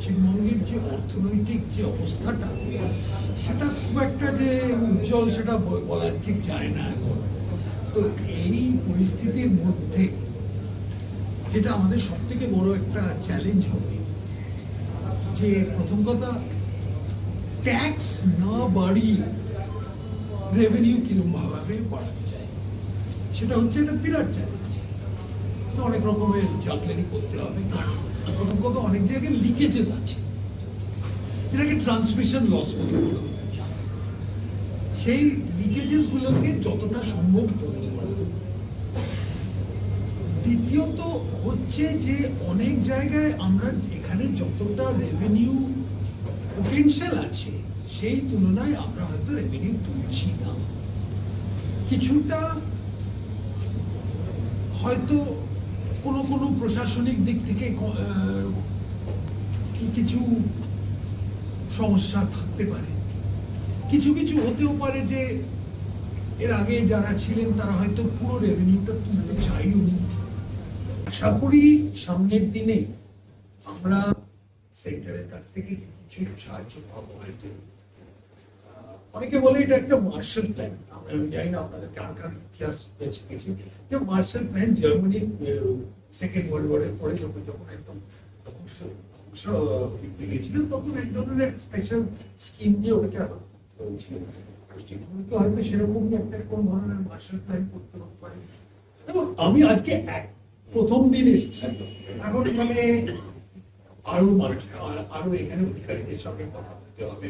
পশ্চিমবঙ্গের যে অর্থনৈতিক যে অবস্থাটা সেটা খুব একটা যে উজ্জ্বল সেটা বলা ঠিক যায় না এখন। তো এই পরিস্থিতির মধ্যে যেটা আমাদের সব থেকে বড় একটা চ্যালেঞ্জ হবে যে প্রথম কথা, ট্যাক্স না বাড়িয়ে রেভিনিউ কিরকম ভাবে বাড়ানো যায়, সেটা হচ্ছে একটা বিরাট চ্যালেঞ্জ। অনেক রকমের জাগলারি করতে হবে, কারণ প্রথম কথা অনেক জায়গায় লিকেজেস আছে যেটাকে ট্রান্সমিশন লস বলে বলা হয়। সেই লিকেজেস গুলোকে যতটা সম্ভব বন্ধ করা। দ্বিতীয়ত হচ্ছে যে অনেক জায়গায় আমরা এখানে যতটা রেভিনিউ পোটেনশিয়াল আছে সেই তুলনায় আমরা হয়তো রেভিনিউ তুলছি না। কিছুটা হয়তো কোনো কোনো প্রশাসনিক দিক থেকে কিছু সমস্যা থাকতে পারে, কিছু কিছু হতেও পারে যে এর আগে যারা ছিলেন তারা হয়তো পুরো রেভিনিউটা তুলতে চাইও নি। আশা করি সামনের দিনে আমরা সেন্টারের কাছ থেকে কিছু সাহায্য পাবো। হয়তো অনেকে বলে এটা একটা মার্শাল প্ল্যান। আমরা জানি না আপনাদের কার কার ইতিহাস শিখেছি যে Marshall plan Germany second world ওয়ারের পরে যখন একদম ধ্বংস হয়ে গেছিল তখন এক ধরনের একটা স্পেশাল স্কিম দিয়ে ওটাকে আরো করতে হয়েছিল। পশ্চিমবঙ্গে হয়তো সেরকমই একটা কোন ধরনের মার্শাল প্ল্যান করতে হতে পারে। এবং আমি আজকে প্রথম দিন এসেছি, এখন মানে আরো মানুষ আরো এখানে অধিকারীদের সঙ্গে কথা বলতে হবে।